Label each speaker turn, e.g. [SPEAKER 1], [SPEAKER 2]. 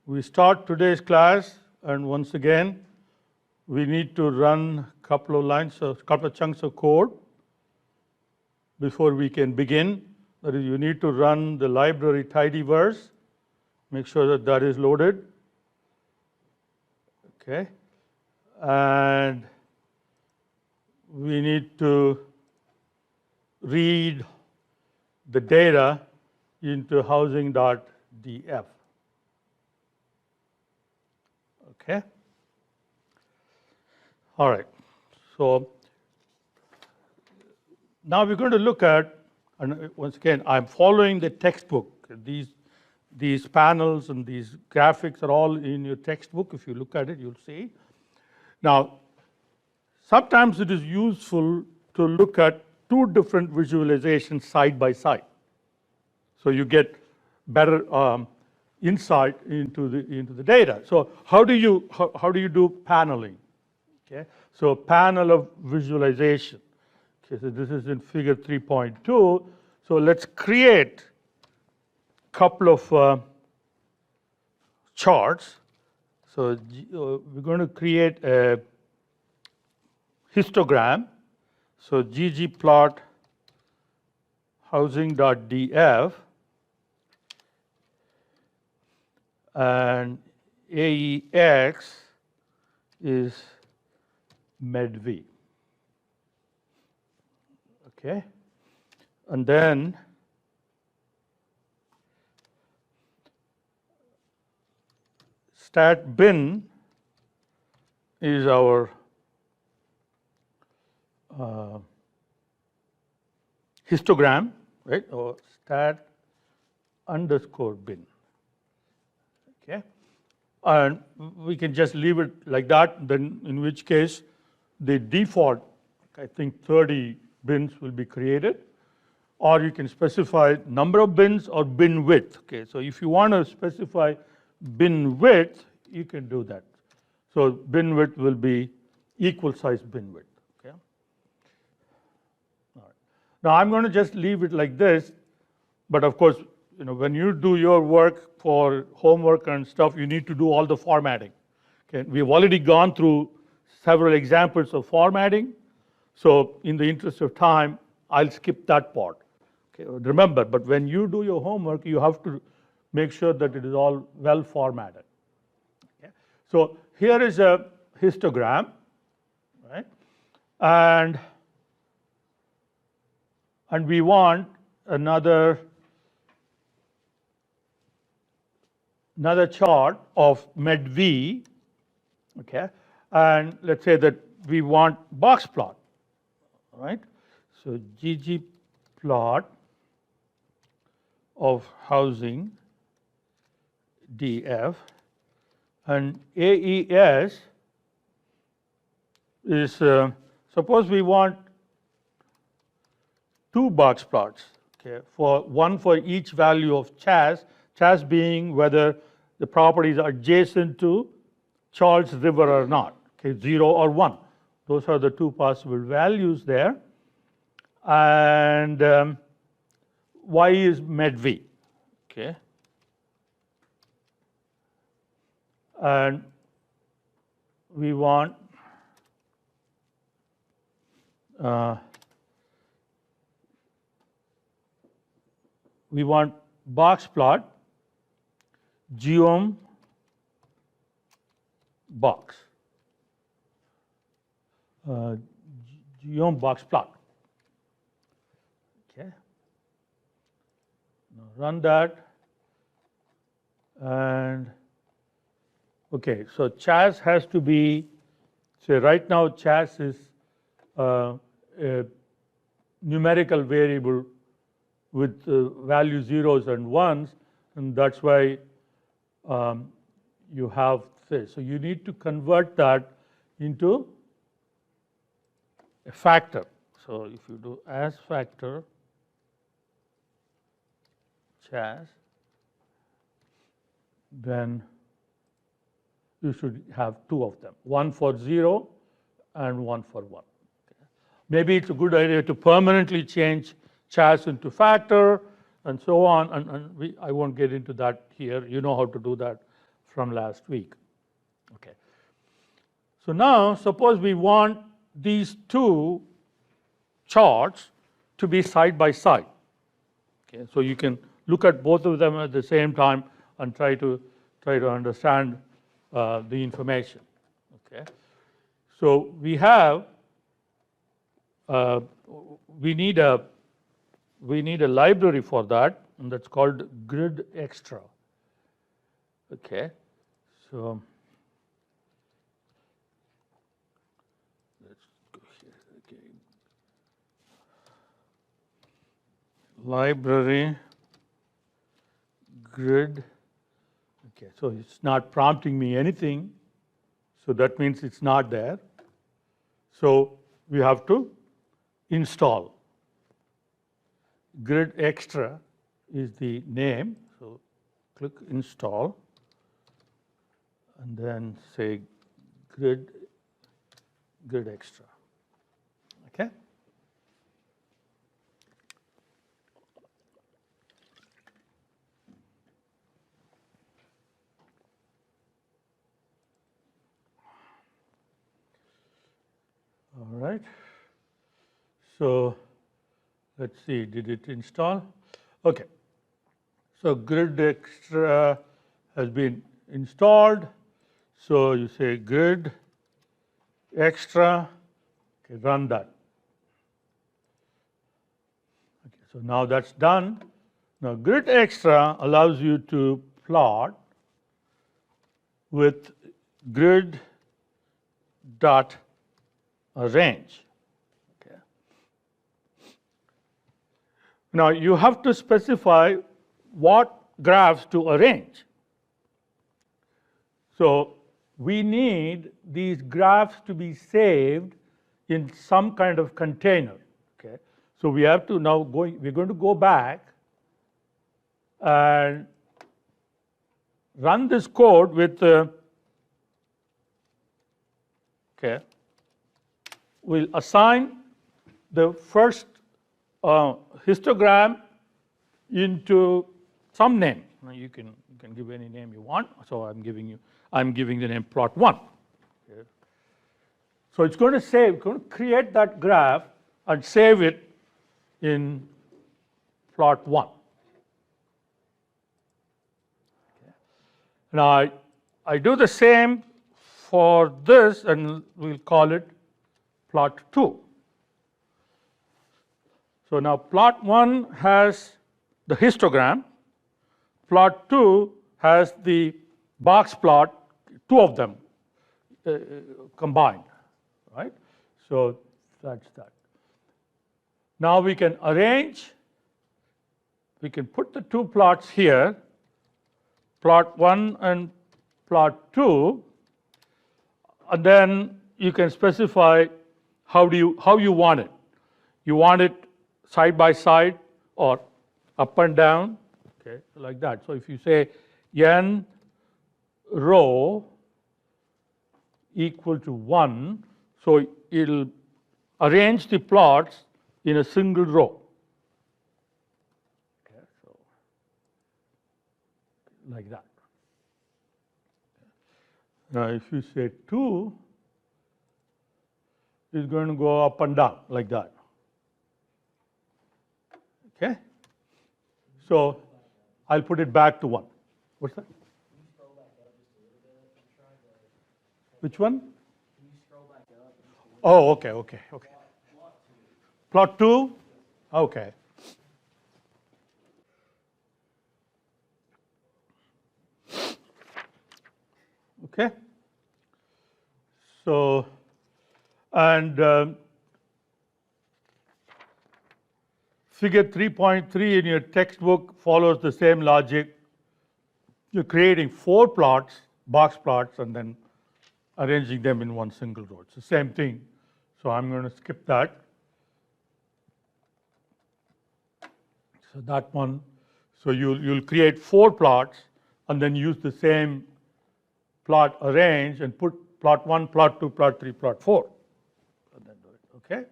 [SPEAKER 1] We start today's class, and once again, we need to run a couple of lines, a couple of chunks of code before we can begin. That is, you need to run the library tidyverse. Make sure that that is loaded. Okay, and we need to read the data into housing.df. Okay. All right. So now we're going to look at, and once again, I'm following the textbook. These panels and these graphics are all in your textbook. If you look at it, you'll see. Now, sometimes it is useful to look at two different visualizations side by side, so you get better insight into the data. So how do you do paneling? Okay, so panel of visualization. Okay, so this is in figure 3.2. So let's create a couple of charts. So we're going to create a histogram. So ggplot housing.df and AEX is medv. Okay, and then stat bin is our histogram, right? Or stat underscore bin. Okay, and we can just leave it like that. Then, in which case, the default, I think 30 bins will be created, or you can specify number of bins or bin width. Okay, so if you want to specify bin width, you can do that. So bin width will be equal size bin width. Okay. All right. Now I'm going to just leave it like this, but of course, when you do your work for homework and stuff, you need to do all the formatting. Okay, we've already gone through several examples of formatting. So in the interest of time, I'll skip that part. Okay, remember, but when you do your homework, you have to make sure that it is all well formatted. Okay. So here is a histogram, right? And we want another chart of medv. Okay, and let's say that we want box plot. Right, so ggplot of housing df and AES is suppose we want two box plots. Okay, one for each value of Chas being whether the properties are adjacent to Charles River or not. Okay, 0 or 1. Those are the two possible values there. And Y is medv. Okay. And we want box plot geom box. Geom box plot. Okay. Now run that, and okay. So Chas has to be. Say right now, Chas is a numerical variable with value zeros and ones, and that's why you have this. So you need to convert that into a factor. So if you do as factor Chas, then you should have two of them, one for 0 and one for 1. Okay. Maybe it's a good idea to permanently change Chas into factor and so on, and I won't get into that here. You know how to do that from last week. Okay. So now suppose we want these two charts to be side by side. Okay. So you can look at both of them at the same time and try to understand the information. Okay. So we have we need a library for that, and that's called Grid Extra. Okay. So let's go here. Okay. Library Grid. Okay, so it's not prompting me anything, so that means it's not there. So we have to install. Grid Extra is the name, so click install and then say Grid Extra. Okay. All right. So let's see, did it install? Okay. So Grid Extra has been installed. So you say Grid Extra, okay, run that. Okay, so now that's done. Now Grid Extra allows you to plot with grid dot arrange. Okay. Now you have to specify what graphs to arrange. So we need these graphs to be saved in some kind of container. Okay. So we have to now we're going to go back and run this code with okay. We'll assign the first histogram into some name. Now you can give any name you want. So I'm giving the name plot 1. Okay. So it's going to create that graph and save it in plot 1. Okay. Now I do the same for this, and we'll call it plot 2. So now plot 1 has the histogram, plot 2 has the box plot, two of them combined, right? So that's that. Now we can arrange, we can put the two plots here, plot 1 and plot 2, and then you can specify how you want it. You want it side by side or up and down, okay, like that. So if you say n row equal to 1, so it'll arrange the plots in a single row. Okay, so like that. Now if you say 2, it's going to go up and down like that. Okay? So I'll put it back to 1. What's that? Which one? Oh, okay. Plot 2? Okay. Okay. So, and figure 3.3 in your textbook follows the same logic. You're creating 4 plots, box plots, and then arranging them in one single row. It's the same thing. So I'm going to skip that. So that one, so you'll create 4 plots and then use the same plot arrange and put plot 1, plot 2, plot 3, plot 4. And then do it, okay?